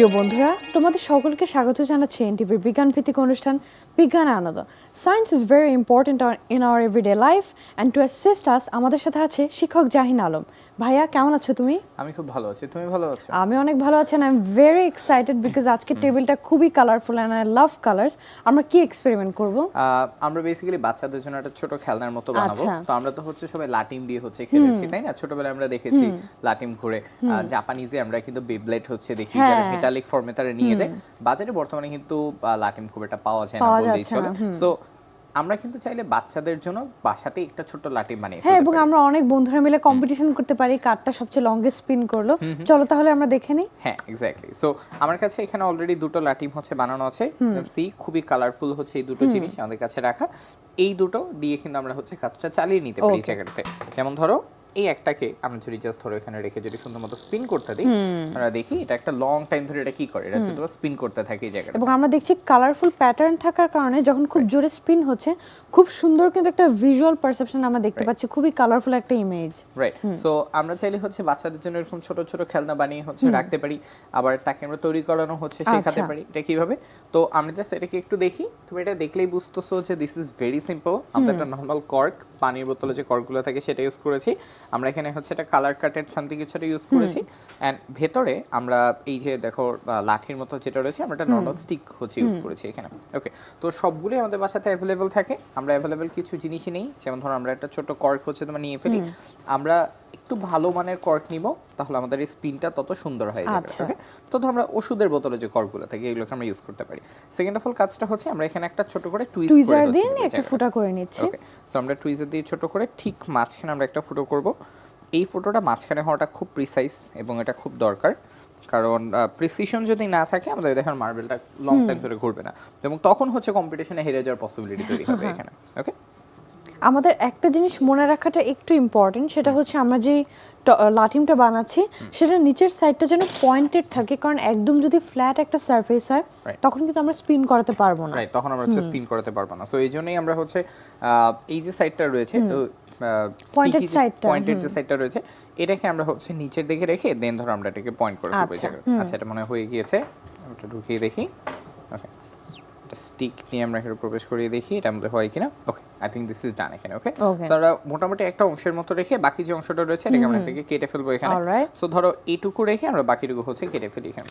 প্রিয় বন্ধুরা, তোমাদের সকলকে স্বাগত জানাচ্ছি এনটিভির বিজ্ঞান ভিত্তিক অনুষ্ঠান বিজ্ঞান আনন্দ। Science is very important in our everyday life and to assist us আমাদের সাথে আছে শিক্ষক জাহিন আলম। ভাইয়া, কেমন আছো তুমি? আমি খুব ভালো আছি, তুমি ভালো আছো? আমি অনেক ভালো আছি। I am very excited because আজকের টেবিলটা খুবই colourful and I love colours. আমরা কি এক্সপেরিমেন্ট করব? আমরা বেসিক্যালি বাচ্চাদের জন্য একটা ছোট খেলনার মতো বানাবো। তো আমরা তো হচ্ছে সবাই লাটিম দিয়ে হচ্ছে খেলেছি, তাই না? ছোটবেলায় আমরা দেখেছি লাটিম ঘুরে। জাপানিজে আমরা কিন্তু বেবলেট হচ্ছে দেখি, যারা মেটালিক ফর্মে তারা নিয়ে যায়। বাজারে বর্তমানে কিন্তু লাটিম খুব একটা পাওয়া যায় না বললেই চলে। সো আমরা কিন্তু চাইলে বাচ্চাদের জন্য বাসাতে একটা ছোট লাটিম বানিয়ে হ্যাঁ, এবং আমরা অনেক বন্ধুরা মিলে কম্পিটিশন করতে পারি কারটা সবচেয়ে লংগেস্ট স্পিন করলো। চলো তাহলে আমরা দেখে নিই। হ্যাঁ, এক্স্যাক্টলি। সো আমার কাছে এখানে অলরেডি দুটো লাটিম হচ্ছে বানানো আছে। সি খুবই কালারফুল হচ্ছে এই দুটো জিনিস আমাদের কাছে রাখা। এই দুটো দিয়ে কিন্তু আমরা হচ্ছে কাজটা চালিয়ে নিতে পারি জায়গাটাতে। যেমন ধরো এই একটাকে আমরা যদি জাস্ট ধরো এখানে রেখে যদি সুন্দর মতো স্পিন করতে দিই, আমরা দেখি এটা একটা লং টাইম ধরে এটা কি করে, এটা হচ্ছে স্পিন করতে থাকে এই জায়গাটা। এবং আমরা দেখছি কালারফুল প্যাটার্ন থাকার কারণে যখন খুব জোরে স্পিন হচ্ছে, খুব সুন্দর কিন্তু একটা ভিজুয়াল পারসেপশন আমরা দেখতে পাচ্ছি, খুবই কালারফুল একটা ইমেজ। রাইট। সো আমরা চাইলে হচ্ছে বাচ্চাদের জন্য এরকম ছোট ছোট খেলনা বানিয়ে হচ্ছে রাখতে পারি, আবার তাকে আমরা তৈরি করানো হচ্ছে শেখাতে পারি। এটা কিভাবে? তো আমরা জাস্ট এটাকে একটু দেখি। তুমি এটা দেখলেই বুঝতেছো যে দিস ইজ ভেরি সিম্পল। আমরা একটা নর্মাল কর্ক, পানির বোতলে যে কর্কগুলো থাকে সেটা ইউজ করেছি। আমরা এখানে হচ্ছে একটা কালার কাটেড সামথিং কিছুটা ইউজ করেছি। অ্যান্ড ভেতরে আমরা এই যে দেখো লাঠির মতো যেটা রয়েছে, আমরা একটা নর্মাল স্টিক হচ্ছে ইউজ করেছি এখানে। ওকে, তো সবগুলোই আমাদের বাসাতে অ্যাভেলেবল থাকে। আমরা অ্যাভেলেবল কিছু জিনিসই নেই, যেমন ধরো আমরা একটা ছোট কর্ক হচ্ছে তোমার নিয়ে ফেলি। আমরা একটু ভালো মানের কর্ক নিব, তাহলে আমাদের এই স্পিনটা তত সুন্দর হয়ে যাবে। ওকে, তো ধরো আমরা ওষুধের বোতলে যে কর্কগুলো থাকে এগুলোকে আমরা ইউজ করতে পারি। সেকেন্ড অফ অল কাজটা হচ্ছে আমরা এখানে একটা ছোট করে টুইস্ট করে দিয়ে একটা ফুটা করে নিচ্ছি। ওকে, সো আমরা টুইজার দিয়ে ছোট করে ঠিক মাঝখানে আমরা একটা ফুটো করব। এই ফটোটা মাঝখানে হওয়াটা খুব প্রিসাইজ এবং এটা খুব দরকার, কারণ প্রিসিশন যদি না থাকে আমাদের দেখেন মার্বেলটা লং টাইম ধরে ঘুরবে না, এবং তখন হচ্ছে কম্পিটিশনে হেরে যাওয়ার পসিবিলিটি তৈরি হবে এখানে। ওকে, আমাদের একটা জিনিস মনে রাখাটা একটু ইম্পর্টেন্ট, সেটা হচ্ছে আমরা যে লাটিমটা বানাচ্ছি সেটা নিচের সাইডটা যেন পয়েন্টেড থাকে, কারণ একদম যদি ফ্ল্যাট একটা সারফেস হয় তখন কিন্তু আমরা স্পিন করাতে পারবো না। রাইট, তখন আমরা হচ্ছে স্পিন করাতে পারবো না। সো এই জন্যই আমরা হচ্ছে এই যে সাইডটা রয়েছে, পয়েন্টেড যে সাইডটা রয়েছে, এটাকে আমরা হচ্ছে নিচের দিকে রেখে দেন ধরো আমরা এটাকে পয়েন্ট করে দেব এই জায়গায়। আচ্ছা, এটা মনে হয়ে গিয়েছে, আমরা ঢুকিয়ে দেখি। ওকে, এটা স্টিক নিয়ে আমরা এখানে প্রবেশ করিয়ে দেখি এটা আমাদের হয় কিনা। Okay, I think this is done এখানে। ওকে, সো আমরা মোটামুটি একটা অংশের মতো রেখে বাকি যে অংশটা রয়েছে এটাকে আমরা থেকে কেটে ফেলবো এখানে। সো ধরো এইটুকু রেখে আমরা বাকিটুকু হচ্ছে কেটে ফেলি এখানে।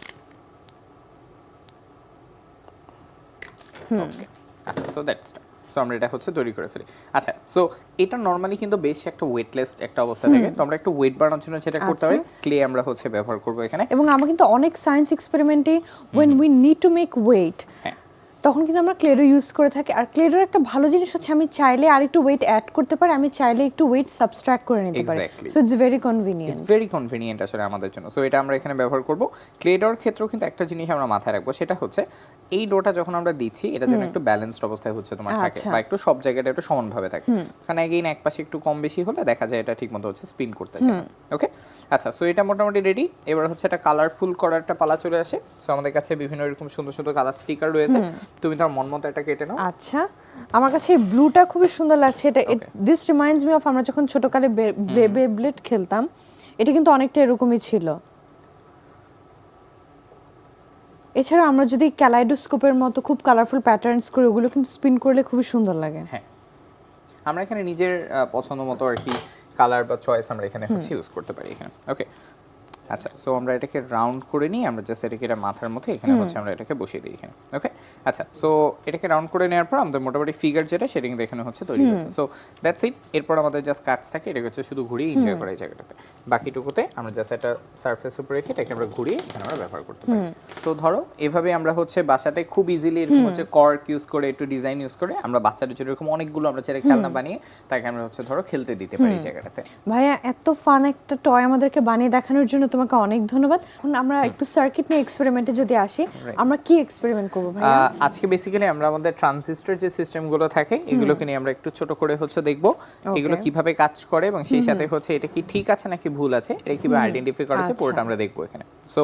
ওকে, আচ্ছা, সো দ্যাটস ডান। সো আমরা এটা হচ্ছে তৈরি করে ফেলি। আচ্ছা, সো এটা নর্মালি কিন্তু বেশ একটা ওয়েটলেস একটা অবস্থা থাকে। তো আমরা একটু ওয়েট বাড়ানোর জন্য যেটা করতে হয়, ক্লে আমরা হচ্ছে ব্যবহার করব এখানে। এবং আমরা কিন্তু অনেক science এক্সপেরিমেন্টে when we need to make weight, তখন কিন্তু আমরা ক্লেডো ইউজ করে থাকি। আর ক্লেডোর একটা ভালো জিনিস হচ্ছে আমি চাইলে আর একটু ওয়েট অ্যাড করতে পারি, আমি চাইলে একটু ওয়েট সাবস্ট্রাক্ট করে নিতে পারি। So it's very convenient. It's very convenient আসলে আমাদের জন্য। সো এটা আমরা এখানে ব্যবহার করব। ক্লেডোর ক্ষেত্রেও কিন্তু একটা জিনিস আমরা মাথায় রাখবো, সেটা হচ্ছে এই ডোটা যখন আমরা দিচ্ছি এটা যেন একটু ব্যালেন্সড অবস্থায় হচ্ছে তোমার থাকে, বা একটু সব জায়গাটা একটু সমানভাবে থাকে। কারণ এগেইন এক পাশে একটু কম বেশি হলে দেখা যায় এটা ঠিকমতো হচ্ছে স্পিন করতেছে না। ওকে, আচ্ছা, সো এটা মোটামুটি রেডি। এবার হচ্ছে এটা কালারফুল করার একটা পালা চলে আসে। সো আমাদের কাছে বিভিন্ন এরকম সুন্দর সুন্দর কালার স্টিকার রয়েছে। তুমি তার মন মতো এটা কেটে নাও। আচ্ছা, আমার কাছে এই ব্লুটা খুবই সুন্দর লাগছে। এটা দিস রিমাইন্ডস মি অফ আমরা যখন ছোটকালে বেবলেট খেলতাম, এটা কিন্তু অনেকটা এরকমই ছিল। এছাড়া আমরা যদি ক্যালাইডোস্কোপের মতো খুব কালারফুল প্যাটার্নস করে ওগুলো কিন্তু স্পিন করলে খুবই সুন্দর লাগে। হ্যাঁ, আমরা এখানে নিজের পছন্দ মতো আর কি কালার বা চয়েস আমরা এখানে হচ্ছে ইউজ করতে পারি এখানে। ওকে, আচ্ছা, সো আমরা এটাকে রাউন্ড করে নিই, আমরা জাস্ট এটাকে এটা মাথার মধ্যে এখানে হচ্ছে আমরা এটাকে বসিয়ে দিই এখানে। ওকে, আচ্ছা, সো এটাকে রাউন্ড করে নেওয়ার পর আমাদের মোটামুটি ফিগার যেটা সেটা কিন্তু এখানে হচ্ছে তৈরি হচ্ছে। So that's it. এরপর আমাদের জাস্ট কাজ থাকে এটাকে হচ্ছে শুধু ঘুরিয়ে এনজয় করা এই জায়গাটাতে। বাকিটুকুতে আমরা জাস্ট একটা সারফেস উপরে রেখে এটাকে আমরা ঘুরিয়ে এখানে আমরা ব্যবহার করতে পারি। সো ধরো এভাবে আমরা হচ্ছে বাসাতে খুব ইজিলি এরকম হচ্ছে কর্ক ইউজ করে একটু ডিজাইন ইউজ করে আমরা বাচ্চাদের জন্য এরকম অনেকগুলো আমরা চাইলে খেলনা বানিয়ে তাকে আমরা হচ্ছে ধরো খেলতে দিতে পারি এই জায়গাটাতে। ভাইয়া, এত ফান একটা টয় আমাদেরকে বানিয়ে দেখানোর জন্য তোমাকে অনেক ধন্যবাদ। এখন আমরা একটু সার্কিট নিয়ে এক্সপেরিমেন্টে যদি আসি, আমরা কি এক্সপেরিমেন্ট করব ভাইয়া? আজকে বেসিক্যালি আমরা আমাদের ট্রানজিস্টর যে সিস্টেমগুলো থাকে এগুলোকে নিয়ে আমরা একটু ছোট করে হচ্ছে দেখব এগুলো কিভাবে কাজ করে, এবং সেই সাথে হচ্ছে এটা কি ঠিক আছে নাকি ভুল আছে, এটা কিভাবে আইডেন্টিফাই করা যায় পুরোটা আমরা দেখব এখানে। সো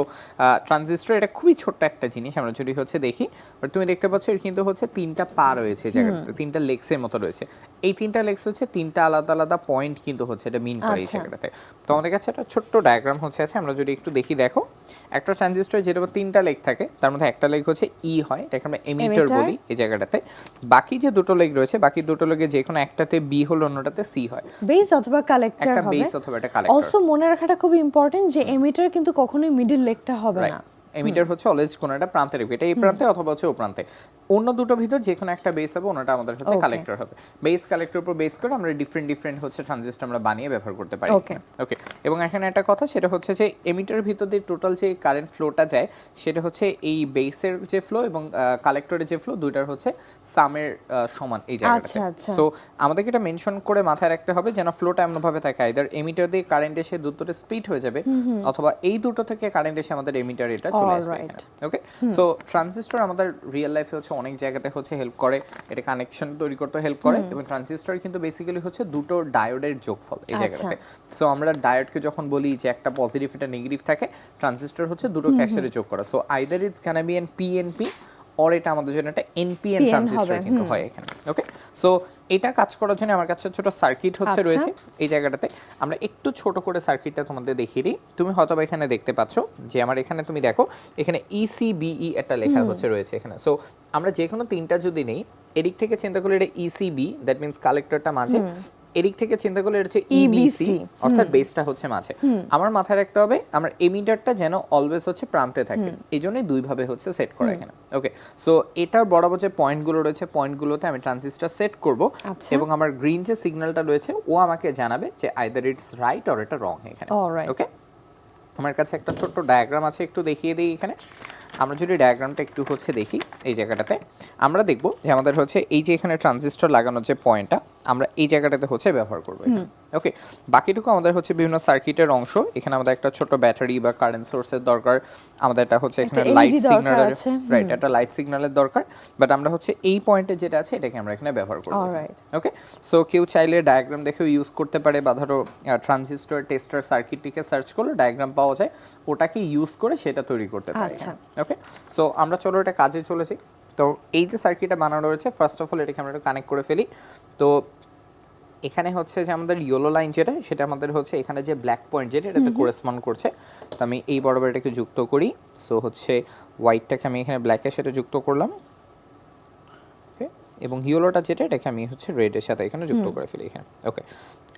ট্রানজিস্টর এটা খুবই ছোট্ট একটা জিনিস, আমরা যদি হচ্ছে দেখি, বাট তুমি দেখতে পাচ্ছ এর কিন্তু হচ্ছে 3টা পা রয়েছে এই জায়গাটাতে, 3টা লেগসের মতো রয়েছে। এই 3টা লেগস হচ্ছে 3টা আলাদা আলাদা পয়েন্ট কিন্তু হচ্ছে এটা মিন করে এই আচ্ছা। জায়গাটাতে। তো আমাদের কাছে একটা ছোট্ট ডায়াগ্রাম হচ্ছে আছে, আমরা যদি একটু দেখি, দেখো একটা ট্রানজিস্টর যেটা 3টা লেগ থাকে, তার মধ্যে একটা লেগ হচ্ছে ই হয়, এটাকে আমরা এমিটার Emitter। বলি এই জায়গাটাতে। বাকি যে দুটো লেগ রয়েছে, বাকি দুটো লেগে যে কোনো একটাতে বি হলো, অন্যটাতে সি হয়। বেস অথবা কালেক্টর একটা হবে। বেস অথবা একটা কালেক্টর। অলসো মনে রাখাটা খুব ইম্পর্টেন্ট যে এমিটার কিন্তু কখনোই মিডল লেগটা হবে না। এমিটার হচ্ছে অলওয়েজ কোনো একটা প্রান্তে রাখবে, এটা এই প্রান্তে অথবা হচ্ছে ও প্রান্তে। অন্য দুটো ভিতর যে কোনো একটা বেস হবে, ওনাটা আমাদের হচ্ছে Okay. কালেক্টর হবে। বেস কালেক্টর উপর বেস করে আমরা ডিফারেন্ট হচ্ছে ট্রানজিস্টর আমরা বানিয়ে ব্যবহার করতে পারি। Okay. ওকে, এবং এখানে একটা কথা, সেটা হচ্ছে যে এমিটারের ভিতর দিয়ে টোটাল যে কারেন্ট ফ্লোটা যায়, সেটা হচ্ছে এই বেসের যে ফ্লো এবং কালেক্টরের যে ফ্লো, দুইটার হচ্ছে সামের সমান এই জায়গাটাতে। আচ্ছা। সো আমাদেরকে এটা মেনশন করে মাথায় রাখতে হবে যেন ফ্লোটা এমনভাবে থাকে, আইদার এমিটার দিয়ে কারেন্ট এসে দুটোতে স্প্লিট হয়ে যাবে, অথবা এই দুটো থেকে কারেন্ট এসে আমাদের এমিটার এটা চলে আসবে Alright. এখানে। ওকে, সো ট্রানজিস্টর আমাদের রিয়েল লাইফে হচ্ছে অনেক জায়গাতে হচ্ছে হেল্প করে, এটা কানেকশন তৈরি করতে হেল্প করে, এবং ট্রানজিস্টর কিন্তু বেসিক্যালি হচ্ছে দুটো ডায়োডের যোগফল এই জায়গাটাতে। সো আমরা ডায়োডকে যখন বলি যে একটা পজিটিভ একটা নেগেটিভ থাকে, ট্রানজিস্টর হচ্ছে দুটোকে একসাথে যোগ করা। So either it's can be N PNP, or এটা আমাদের জন্য একটা এনপিএন PN ট্রানজিস্টর হবে, কিন্তু হয় এখানে। ওকে, সো এটা কাজ করার জন্য আমার কাছে ছোট সার্কিট হচ্ছে আচ্ছা। রয়েছে এই জায়গাটাতে। আমরা একটু ছোট করে সার্কিটটা তোমাদের দেখিয়ে দিই। তুমি হয়তো বা এখানে দেখতে পাচ্ছ যে আমার এখানে, তুমি দেখো এখানে ইসিবিই একটা লেখা হচ্ছে রয়েছে এখানে। সো আমরা যে কোনো 3টা যদি নেই, এদিক থেকে চিন্তা করলে এটা ইসিবি, দ্যাট মিন্স কালেক্টরটা মাঝে, এদিক থেকে চিন্তা করলে এটা হচ্ছে ইবিসি, অর্থাৎ বেসটা হচ্ছে মাঝে। আমার মাথায় রাখতে হবে আমার এমিটারটা যেন অলওয়েজ হচ্ছে প্রান্তে থাকে, এই জন্যই দুই ভাবে হচ্ছে সেট করা এখানে। ওকে, সো এটার বরাবর যে পয়েন্টগুলো রয়েছে, পয়েন্টগুলোতে আমি ট্রানজিস্টর সেট করব, আচ্ছা। এবং আমার গ্রিন যে সিগন্যালটা রয়েছে ও আমাকে জানাবে যে আইদার ইটস রাইট অর এটা রং এখানে। Alright. ওকে, আমার কাছে একটা ছোট্ট ডায়াগ্রাম আছে, একটু দেখিয়ে দিই এখানে। আমরা যদি ডায়াগ্রামটা একটু হচ্ছে দেখি এই জায়গাটাতে, আমরা দেখব যে আমাদের হচ্ছে এই যে এখানে ট্রানজিস্টর লাগানোর যে পয়েন্টটা, আমরা এই জায়গাটাতে হচ্ছে ব্যবহার করবো এখানে। ওকে, বাকিটুকু আমাদের হচ্ছে বিভিন্ন সার্কিটের অংশ। এখানে আমাদের একটা ছোট ব্যাটারি বা কারেন্ট সোর্সের দরকার, আমাদের এটা হচ্ছে এখানে একটা লাইট LED দরকার সিগন্যালের, আছে। রাইট, একটা লাইট সিগন্যালের দরকার, বাট আমরা হচ্ছে এই পয়েন্টে যেটা আছে এটাকে আমরা এখানে ব্যবহার করবো। Alright. ওকে, সো কেউ চাইলে ডায়াগ্রাম দেখেও ইউজ করতে পারে, বা ধরো ট্রানজিস্টর টেস্টার সার্কিটটিকে সার্চ করলে ডায়াগ্রাম পাওয়া যায়, ওটাকে ইউজ করে সেটা তৈরি করতে পারে। আচ্ছা। ওকে, সো আমরা চলো এটা কাজে চলেছি। তো এই যে সার্কিটটা বানানো রয়েছে, ফার্স্ট অফ অল এটাকে আমরা একটু কানেক্ট করে ফেলি। তো এখানে হচ্ছে যে আমাদের ইয়েলো লাইন যেটা, সেটা আমাদের হচ্ছে এখানে যে ব্ল্যাক পয়েন্ট যেটা, এটাতে কোরেসপন্ড করছে। তো আমি এই বরাবর এটাকে যুক্ত করি। সো হচ্ছে হোয়াইটটাকে আমি এখানে ব্ল্যাকের সাথে যুক্ত করলাম, ওকে, এবং ইয়েলোটা যেটা, এটাকে আমি হচ্ছে রেডের সাথে এখানে যুক্ত করে ফেলি এখানে। ওকে,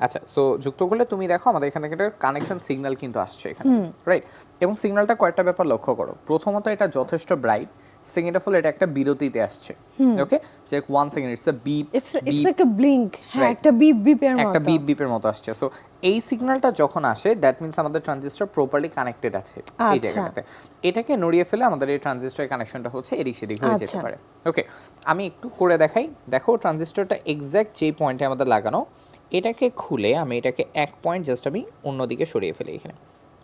আচ্ছা, সো যুক্ত করলে তুমি দেখো আমাদের এখানে একটা কানেকশন সিগন্যাল কিন্তু আসছে এখানে, রাইট। এবং সিগন্যালটা কয়েকটা ব্যাপার লক্ষ্য করো। প্রথমত এটা যথেষ্ট ব্রাইট, সেকেন্ড অফ অল এটা একটা বিরতিতে আসছে। ওকে, যে 1 second, it's a beep, it's like a blink, হ্যাঁ, একটা বিপের মতো, একটা বিপের মতো আসছে। সো এই সিগন্যালটা যখন আসে, দ্যাট মিন্স আমাদের ট্রানজিস্টর প্রপারলি কানেক্টেড আছে এই আচ্ছা। জায়গাটাতে। এটাকে নড়িয়ে ফেলে আমাদের এই ট্রানজিস্টরের কানেকশনটা হচ্ছে এদিক সেদিক হয়ে যেতে আচ্ছা। পারে। ওকে, আমি একটু করে দেখাই। দেখো ট্রানজিস্টরটা এক্স্যাক্ট যেই পয়েন্টে আমাদের লাগানো, এটাকে খুলে আমি এটাকে এক পয়েন্ট জাস্ট আমি অন্যদিকে সরিয়ে ফেলি এখানে।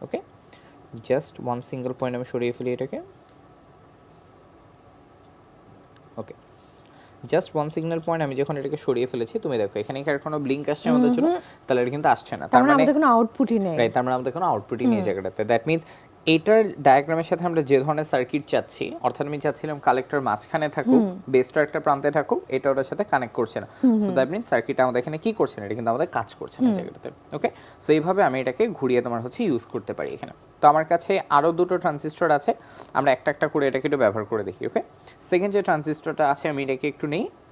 ওকে, জাস্ট 1 সিঙ্গেল পয়েন্ট আমি সরিয়ে ফেলি এটাকে। ওকে, জাস্ট 1 সিগন্যাল পয়েন্ট আমি যখন এটাকে সরিয়ে ফেলেছি, তুমি দেখো এখানে কি আর কোনো ব্লিঙ্ক আসছে আমাদের জন্য? তাহলে এটা কিন্তু আসছে না। তার মানে আমাদের কোনো আউটপুটই নেই। রাইট, তার মানে আমাদের কোনো আউটপুটই নেই জায়গাটাতে। দ্যাট মিন্স এটার ডায়াগ্রামের সাথে আমরা যে ধরনের সার্কিট চাচ্ছি, অর্থাৎ আমি চাচ্ছিলাম কালেক্টর মাঝখানে থাকুক, বেসটা একটা প্রান্তে থাকুক, এটা ওটার সাথে কানেক্ট করছে না। সো দ্যাট মিন্স সার্কিটটা আমাদের এখানে কি করছে না, এটা কিন্তু আমাদের কাজ করছে না জায়গাটাতে। ওকে, সো এইভাবে আমি এটাকে ঘুরিয়ে তোমার হচ্ছে ইউজ করতে পারি এখানে। তো আমার কাছে আরও দুটো ট্রানজিস্টর আছে, আমরা একটা একটা করে এটাকে একটু ব্যবহার করে দেখি। ওকে, সেকেন্ড যে ট্রানজিস্টরটা আছে আমি এটাকে একটু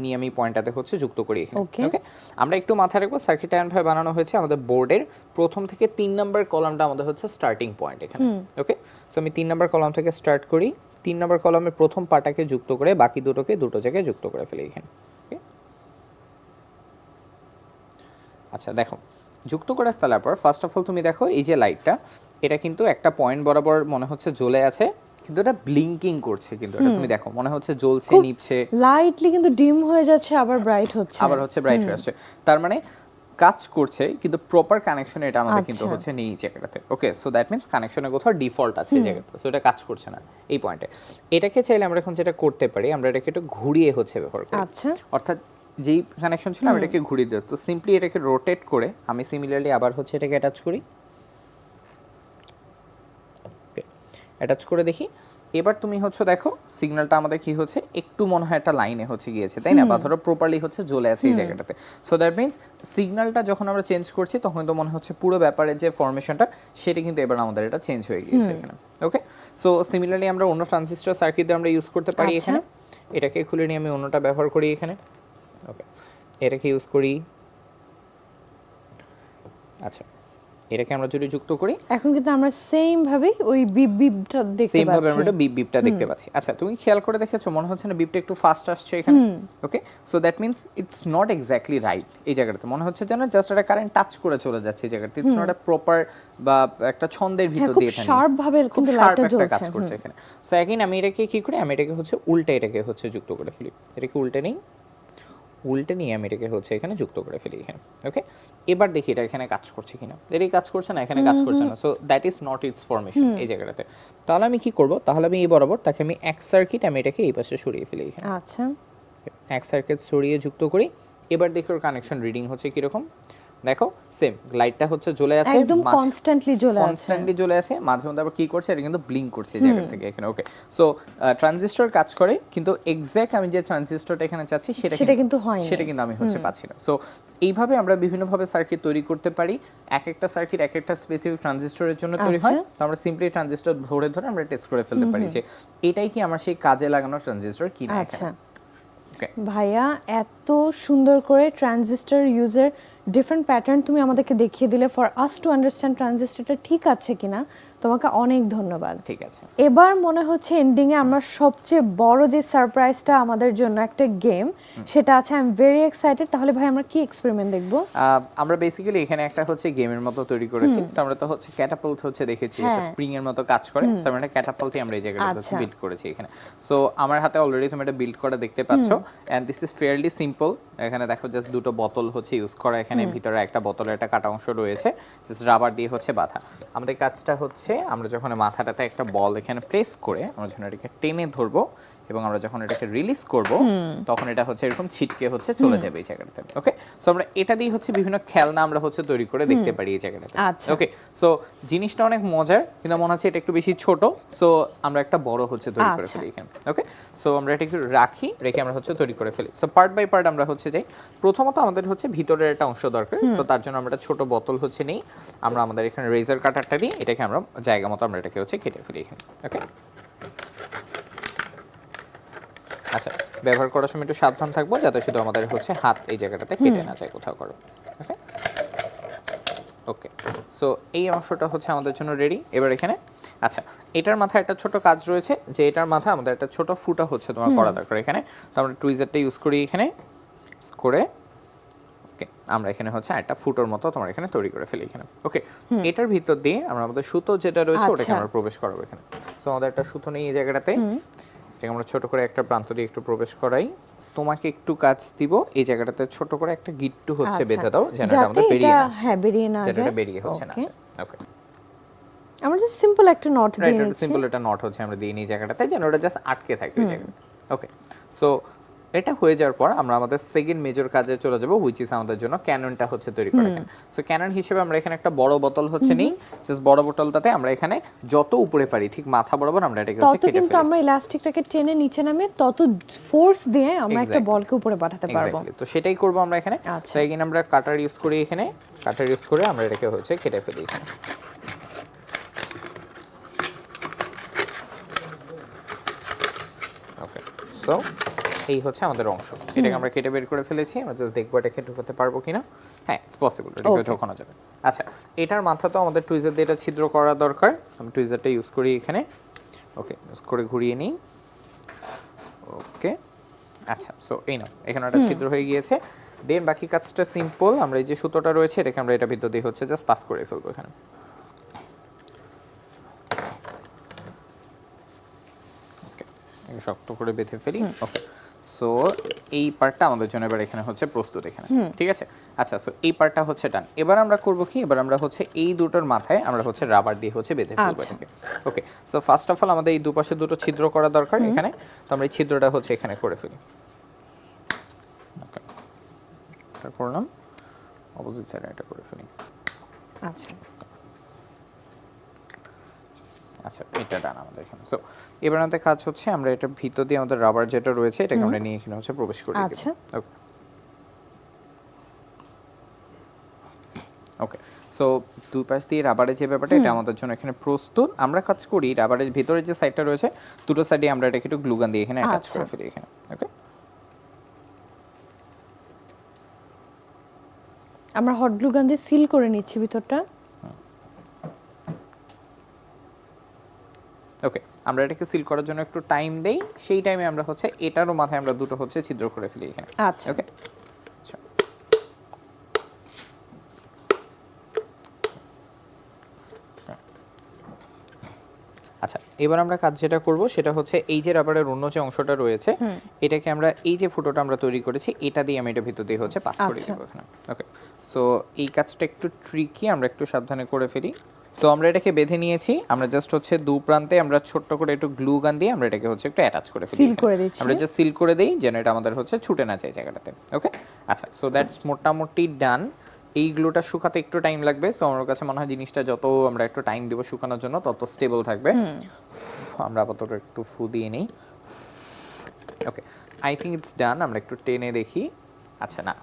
নিয়ে আমি পয়েন্টটাতে হচ্ছে যুক্ত করি এখানে। ওকে, আমরা একটু মাথায় রাখবো সার্কিটটা এমনভাবে বানানো হয়েছে, আমাদের বোর্ডের প্রথম থেকে 3 নম্বর কলামটা আমাদের হচ্ছে স্টার্টিং পয়েন্ট এখানে। ওকে, সো আমি 3 নম্বর কলাম থেকে স্টার্ট করি, 3 নম্বর কলামের প্রথম পার্টটাকে যুক্ত করে বাকি দুটোকে দুটো জায়গায় যুক্ত করে ফেলি এখানে। ওকে, আচ্ছা দেখো যুক্ত করে ফেলার পর ফার্স্ট অফ অল তুমি দেখো এই যে লাইটটা, এটা কিন্তু একটা পয়েন্ট বরাবর মনে হচ্ছে জ্বলে আছে, কিন্তু এটা ব্লিঙ্কিং করছে, কিন্তু এটা তুমি দেখো মনে হচ্ছে জ্বলছে, নিভছে, লাইটলি কিন্তু ডিম হয়ে যাচ্ছে, আবার ব্রাইট হচ্ছে, আবার হচ্ছে ব্রাইট হয়ে আসছে। তার মানে কাজ করছে, কিন্তু প্রপার কানেকশন এটা আমাদের কিন্তু আচ্ছা। হচ্ছে নেই জায়গাটাতে। ওকে, সো দ্যাট মিন্স কানেকশনে কোথাও ডিফল্ট আছে এই জায়গাটাতে, সো এটা কাজ করছে না এই পয়েন্টে। এটাকে চাইলে আমরা এখন যেটা করতে পারি, আমরা এটাকে একটু ঘুরিয়ে হচ্ছে ব্যবহার করি। আচ্ছা, অর্থাৎ যেই কানেকশন ছিল আমি এটাকে ঘুরিয়ে দিই। তো সিম্পলি এটাকে রোটেট করে আমি সিমিলারলি আবার হচ্ছে এটাকে অ্যাটাচ করি। অ্যাটাচ করে দেখি। এবার তুমি হচ্ছে দেখো সিগন্যালটা আমাদের কি হচ্ছে একটু মনে হয় একটা লাইনে হচ্ছে গিয়েছে, তাই না? বা ধরো প্রপারলি হচ্ছে জ্বলে আছে এই জায়গাটাতে। সো দ্যাট মিনস সিগন্যালটা যখন আমরা চেঞ্জ করছি তখন তো মনে হচ্ছে পুরো ব্যাপারের যে ফরমেশনটা সেটা কিন্তু এবার আমাদের এটা চেঞ্জ হয়ে গিয়েছে এখানে। ওকে, সো সিমিলারলি আমরা অন্য ট্রানজিস্টর সার্কিট আমরা ইউজ করতে পারি এখানে। এটাকে খুলে নিয়ে আমি অন্যটা ব্যবহার করি এখানে। ওকে, এটাকে ইউজ করি। আচ্ছা, এটাকে আমরা যদি যুক্ত করি এখন কিন্তু আমরা সেম ভাবে ওই বিপ বিপটা দেখতে সেম ভাবে পাচ্ছি। আমরা বিপ বিপটা দেখতে পাচ্ছি। আচ্ছা, তুমি খেয়াল করে দেখেছো মনে হচ্ছে না বিপটা একটু ফাস্ট আসছে এখানে? Okay, so that means it's not exactly right. এই জায়গাটাতে মনে হচ্ছে যেন জাস্ট একটা কারেন্ট টাচ করে চলে যাচ্ছে এই জায়গাটাতে। ইটস নট আ প্রপার বা একটা ছন্দের ভিতর দিয়ে এটা শার্প ভাবে খুব কিন্তু শার্প লাইটটা একটা কাজ জ্বলছে। করছে এখানে। সো এগেইন আমি এটাকে কি করি, আমি এটাকে হচ্ছে উল্টে এটাকে হচ্ছে যুক্ত করে ফেলি। এটাকে উল্টে নেই, উল্টে নিয়ে আমি এটাকে হচ্ছে এখানে যুক্ত করে ফেলি এখানে। ওকে, এবার দেখি এটা এখানে কাজ করছে কিনা। এটাই কাজ করছে না, এখানে কাজ করছে না। So that is not it's formation এই জায়গাটাতে। তাহলে আমি কি করব, তাহলে আমি এই বরাবর তাকে আমি এক সার্কিট আমি এটাকে এই পাশে সরিয়ে ফেলি এখানে। আচ্ছা, এক সার্কিট সরিয়ে যুক্ত করি। এবার দেখি ওর কানেকশন রিডিং হচ্ছে কিরকম। দেখো সেম লাইটটা হচ্ছে জ্বলে আছে, একদম কনস্ট্যান্টলি জ্বলে আছে। কনস্ট্যান্টলি জ্বলে আছে, মাঝে মধ্যে আবার কি করছে এটা কিন্তু ব্লিঙ্ক করছে এই জায়গা থেকে এখানে। ওকে, সো ট্রানজিস্টর কাজ করে কিন্তু এক্স্যাক্ট আমি যে ট্রানজিস্টরটা এখানে চাচ্ছি সেটা কিন্তু হয় না, সেটা কিন্তু আমি হচ্ছে পাচ্ছি না। সো এইভাবে আমরা বিভিন্নভাবে সার্কিট তৈরি করতে পারি। এক একটা সার্কিট এক একটা স্পেসিফিক ট্রানজিস্টরের জন্য তৈরি হয়। তো আমরা সিম্পলি ট্রানজিস্টর ধরে ধরে আমরা টেস্ট করে ফেলতে পারি যে এটাই কি আমার সেই কাজে লাগানো ট্রানজিস্টর কিনা আচ্ছা এখানে। ওকে, ভাইয়া, এত সুন্দর করে ট্রানজিস্টর ইউজের ডিফারেন্ট প্যাটার্ন তুমি আমাদেরকে দেখিয়ে দিলে ফর আস টু আন্ডারস্ট্যান্ড ট্রানজিস্টরটা ঠিক আছে কিনা। তোমাকে অনেক ধন্যবাদ। ঠিক আছে। এবার মনে হচ্ছে এন্ডিং এ আমরা সবচেয়ে বড় যে সারপ্রাইজটা আমাদের জন্য একটা গেম সেটা আছে। I am very excited. তাহলে ভাই আমরা কি এক্সপেরিমেন্ট দেখব? আমরা বেসিক্যালি এখানে একটা হচ্ছে গেমের মতো তৈরি করেছি। সো আমরা তো হচ্ছে ক্যাটাপাল্ট হচ্ছে দেখেছি এটা স্প্রিং এর মতো কাজ করে। সো আমরা একটা ক্যাটাপাল্টই আমরা এই জায়গাটাতে হচ্ছে বিল্ড করেছি এখানে। সো আমার হাতে অলরেডি তুমি এটা বিল্ড করা দেখতে পাচ্ছো and this is fairly simple. এখানে দেখো জাস্ট দুটো বোতল হচ্ছে ইউজ করা এখানে, ভিতরে একটা বোতলের একটা কাটা অংশ রয়েছে, জাস্ট রাবার দিয়ে হচ্ছে বাঁধা। আমাদের কাজটা হচ্ছে আমরা যখন মাথাটাতে একটা বল এখানে প্রেস করে আমরা যখন এটাকে টেনে ধরবো এবং আমরা যখন এটাকে রিলিজ করব তখন এটা হচ্ছে এরকম ছিটকে হচ্ছে চলে যাবে এই জায়গাটাতে। ওকে, সো আমরা এটা দিয়ে হচ্ছে বিভিন্ন খেলনা আমরা হচ্ছে তৈরি করে দেখতে পারি এই জায়গাটাতে। আচ্ছা। ওকে, সো জিনিসটা অনেক মজার কিন্তু মনে হচ্ছে এটা একটু বেশি ছোট। সো আমরা একটা বড় হচ্ছে তৈরি করে ফেলি এখানে। ওকে, সো আমরা এটা একটু রেখে আমরা হচ্ছে তৈরি করে ফেলি। সো পার্ট বাই পার্ট আমরা হচ্ছে যাই। প্রথমত আমাদের হচ্ছে ভিতরের একটা অংশ দরকার। তো তার জন্য আমরা একটা ছোট বোতল হচ্ছে নেই, আমরা আমাদের এখানে রেজার কাটারটা দিই, এটাকে আমরা জায়গা মতো আমরা এটাকে হচ্ছে কেটে ফেলি এখানে। ওকে, আচ্ছা, ব্যবহার করার সময় একটু সাবধান থাকবো যাতে শুধু আমাদের হচ্ছে হাত এই জায়গাটাতে কেটে না যায় কোথাও করো। ওকে, ওকে, সো এই অংশটা হচ্ছে আমাদের জন্য রেডি। এবার এখানে আচ্ছা, এটার মাথায় একটা ছোট কাজ রয়েছে যে এটার মাথায় আমাদের একটা ছোট ফুটা হচ্ছে তোমার করা দরকার এখানে। তো আমরা টুইজারটা ইউজ করি এখানে করে। ওকে, আমরা এখানে হচ্ছে একটা ফুটোর মতো তোমার এখানে তৈরি করে ফেলি এখানে। ওকে, এটার ভিতর দিয়ে আমরা আমাদের সুতো যেটা রয়েছে ওটাকে আমরা প্রবেশ করাবো এখানে। সো আমাদের একটা সুতো নেই এই জায়গাটাতে, এটাকে আমরা ছোট করে একটা প্রান্ত দিয়ে একটু প্রবেশ করাই। তোমাকে একটু কাজ দিব এই জায়গাটাতে ছোট করে একটা গিট্টু হচ্ছে বেঁধে দাও যেন এটা আমাদের বেরিয়ে না যায়। হ্যাঁ, বেরিয়ে না যায়, যেটা বেরিয়ে হচ্ছে না। ওকে, আমরা জাস্ট সিম্পল একটা নট দিয়ে নিচ্ছি। সিম্পল একটা নট হচ্ছে আমরা দিয়ে নিই জায়গাটাতে যেন ওটা জাস্ট আটকে থাকে ওই জায়গায়। ওকে, সো এটা হয়ে যাওয়ার পর আমরা আমাদের সেকেন্ড মেজর কাজে চলে যাব, হুইচ ইজ আমাদের জন্য ক্যাননটা হচ্ছে তৈরি করা এখানে। সো ক্যানন হিসেবে আমরা এখানে একটা বড় বোতল হচ্ছে নেই, জাস্ট বড় বোতলটাতে আমরা এখানে যত উপরে পারি ঠিক মাথা বরাবর আমরা এটাকে হচ্ছে তত কেটে কিন্তু ফেলি। আমরা ইলাস্টিকটাকে টেনে নিচে নামে তত ফোর্স দিয়ে আমরা একটা বলকে উপরে পাঠাতে পারবো। তো সেটাই করব আমরা এখানে। আচ্ছা। তো এখানে আমরা কাটার ইউজ করি এখানে, কাটার ইউজ করে আমরা এটাকে হচ্ছে কেটে ফেলি এখানে। ওকে, সো এই হচ্ছে আমাদের অংশ, এটাকে আমরা কেটে বের করে ফেলেছি। আমরা জাস্ট দেখবো এটাকে ঢোকাতে পারবো কিনা। হ্যাঁ, ইটস পসিবল, এটাকে ঢোকানো যাবে। আচ্ছা, এটার মাথা তো আমাদের টুইজার দিয়ে এটা ছিদ্র করা দরকার। আমি টুইজারটা ইউজ করি এখানে। ওকে, ইউজ করে ঘুরিয়ে নিই। ওকে, আচ্ছা, সো এই নাও এখানে একটা ছিদ্র হয়ে গিয়েছে। দেন বাকি কাজটা সিম্পল, আমরা এই যে সুতোটা রয়েছে এটাকে আমরা এটা ভিতর দিয়ে হচ্ছে জাস্ট পাস করে ফেলবো এখানে। ওকে, শক্ত করে বেঁধে ফেলি। ওকে, সো এই পার্টটা আমাদের জন্য এবার এখানে হচ্ছে প্রস্তুত এখানে, ঠিক আছে। আচ্ছা, সো এই পার্টটা হচ্ছে ডান। এবার আমরা করব কি, এবার আমরা হচ্ছে এই দুটোর মাথায় আমরা হচ্ছে রাবার দিয়ে হচ্ছে বেঁধে ফেলবো এটাকে। ওকে, সো ফার্স্ট অফ অল আমাদের এই দুপাশে দুটো ছিদ্র করা দরকার এখানে। তো আমরা এই ছিদ্রটা হচ্ছে এখানে করে ফেলি। ওকে, এটা করলাম, অপোজিট সাইডে এটা করে ফেলি। আচ্ছা, আচ্ছা এটা ডান আমাদের এখানে। সো এবার আমাদের কাজ হচ্ছে আমরা এটার ভিতর দিয়ে আমাদের রাবার যেটা রয়েছে এটাকে আমরা নিয়ে এখানে হচ্ছে প্রবেশ করে দিব। আচ্ছা। ওকে ওকে, সো দুই পাশ দিয়ে রাবারের যে ব্যাপারটা এটা আমাদের জন্য এখানে প্রস্তুত। আমরা কাজ করি রাবারের ভিতরে যে সাইডটা রয়েছে দুটো সাইডে আমরা এটাকে একটু গ্লুগান দিয়ে এখানে অ্যাটাচ করে ফেলি এখানে। ওকে, আমরা হট গ্লু গান দিয়ে সিল করে নিচ্ছি ভিতরটা। ওকে, আমরা এটাকে সিল করার জন্য একটু টাইম দেই, সেই টাইমে আমরা হচ্ছে এটারও মাথায় আমরা দুটো হচ্ছে ছিদ্র করে ফেলি এখানে। আচ্ছা ওকে, আচ্ছা এবার আমরা কাজ যেটা করব সেটা হচ্ছে এই যে রাবারের অন্য যে অংশটা রয়েছে এটাকে আমরা এই যে ফুটোটা আমরা তৈরি করেছি এটা দিয়ে আমি এটা ভিতর দিয়ে হচ্ছে পাস করে দেব এখানে। ওকে, সো এই কাজটা একটু ট্রিকি, আমরা একটু সাবধানে করে ফেলি। সো আমরা এটাকে বেঁধে নিয়েছি, আমরা জাস্ট হচ্ছে দু প্রান্তে আমরা ছোট্ট করে একটু গ্লু গান দিয়ে আমরা এটাকে হচ্ছে একটু অ্যাটাচ করে ফেলি, সিল করে দিচ্ছি। আমরা জাস্ট সিল করে দেই যেন এটা আমাদের হচ্ছে ছুটে না যায় জায়গাটাতে। ওকে, আচ্ছা সো দ্যাটস মোটামুটি ডান। এই গ্লুটা শুকাতে একটু টাইম লাগবে, সো আমার কাছে মনে হয় জিনিসটা যত আমরা একটু টাইম দেবো শুকানোর জন্য তত স্টেবল থাকবে। আমরা আপাতত একটু ফু দিয়ে নিই। ওকে, আই থিঙ্ক ইটস ডান। আমরা একটু টেনে দেখি, আচ্ছা না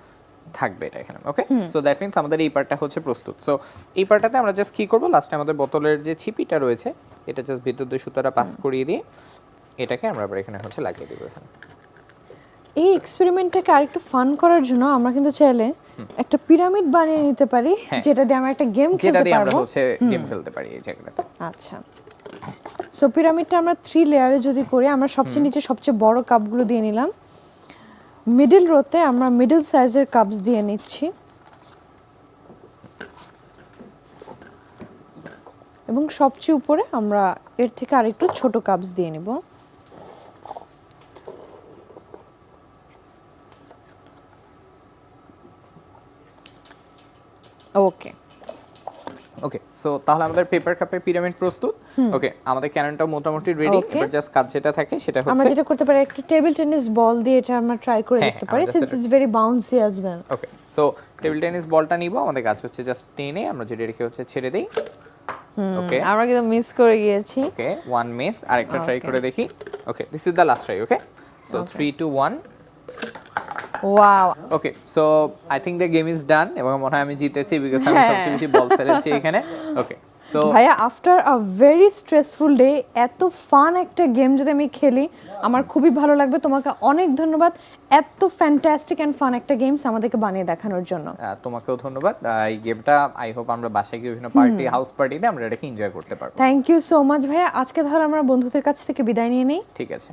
থাকবে এটা এখানে। ওকে, সো দ্যাট মিন্স আমাদের এই পার্টটা হচ্ছে প্রস্তুত। সো এই পার্টটাতে আমরা জাস্ট কী করবো, লাস্টে আমাদের বোতলের যে ছিপিটা রয়েছে এটা জাস্ট ভিতর দিয়ে সুতাটা পাস করিয়ে দিয়ে এটাকে আমরা আবার এখানে হচ্ছে লাগিয়ে দেবো এখানে। এই এক্সপেরিমেন্টটাকে আরেকটু ফান করার জন্য আমরা কিন্তু চাইলে একটা পিরামিড বানিয়ে নিতে পারি, যেটা দিয়ে আমরা একটা গেম যেটা খেলতে দিয়ে আমরা পারবো। হচ্ছে গেম খেলতে পারি এই জায়গাটাতে। আচ্ছা, সো পিরামিডটা আমরা 3 লেয়ারে যদি করি, আমরা সবচেয়ে নিচে সবচেয়ে বড় কাপগুলো দিয়ে নিলাম, মিডল রোতে আমরা মিডল সাইজের কাপস দিয়ে নিচ্ছি, এবং সবচেয়ে উপরে আমরা এর থেকে আরেকটু ছোট কাপস দিয়ে নিব। ওকে ওকে, সো তাহলে আমাদের পেপার কাপের পিরামিড প্রস্তুত। ওকে, আমাদের ক্যাননটাও মোটামুটি রেডি। Okay. এবার জাস্ট কাজ যেটা থাকে সেটা আমরা হচ্ছে যেটা করতে পারি, একটা টেবিল টেনিস বল দিয়ে এটা আমরা ট্রাই করে হ্যাঁ, দেখতে পারি, আমরা since just it's very bouncy as well. Okay, so table tennis বলটা নিব, আমাদের কাজ হচ্ছে জাস্ট টেনে আমরা যেটা রেখে হচ্ছে ছেড়ে দেই। ওকে আমরা কিন্তু মিস করে গিয়েছি। ওকে, ওয়ান মিস, আরেকটা ট্রাই করে দেখি। Okay, this is the last try. Okay, so 3 2 1। Wow, okay, so I think the game is done এবং মনে হয় আমি জিতেছি বিকজ আমি সবচেয়ে বেশি বল ফেলেছি এখানে। ওকে, সো ভাইয়া after a very stressful day এত ফান একটা গেম যদি আমি খেলি আমার খুবই ভালো লাগবে। তোমাকে অনেক ধন্যবাদ এত ফ্যান্টাস্টিক অ্যান্ড ফান একটা গেমস আমাদেরকে বানিয়ে দেখানোর জন্য। তোমাকেও ধন্যবাদ। এই গেমটা আই হোপ আমরা বাসায় গিয়ে বিভিন্ন পার্টি হাউস পার্টিতে আমরা এটাকে এনজয় করতে পারবো। থ্যাংক ইউ সো মাচ ভাইয়া। আজকে তাহলে আমরা বন্ধুদের কাছ থেকে বিদায় নিয়ে নেই। ঠিক আছে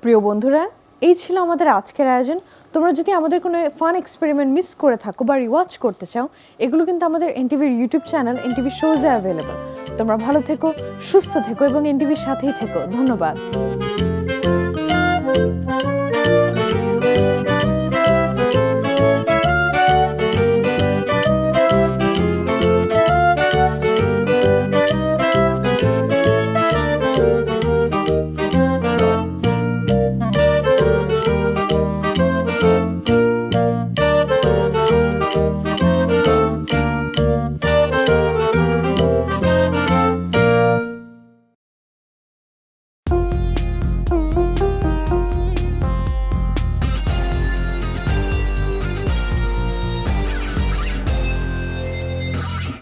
প্রিয় বন্ধুরা, এই ছিল আমাদের আজকের আয়োজন। তোমরা যদি আমাদের কোনো ফান এক্সপেরিমেন্ট মিস করে থাকো বা রিওয়াচ করতে চাও, এগুলো কিন্তু আমাদের এনটিভির ইউটিউব চ্যানেল এনটিভি শোজে অ্যাভেলেবল। তোমরা ভালো থেকো, সুস্থ থেকো এবং এনটিভির সাথেই থেকো। ধন্যবাদ।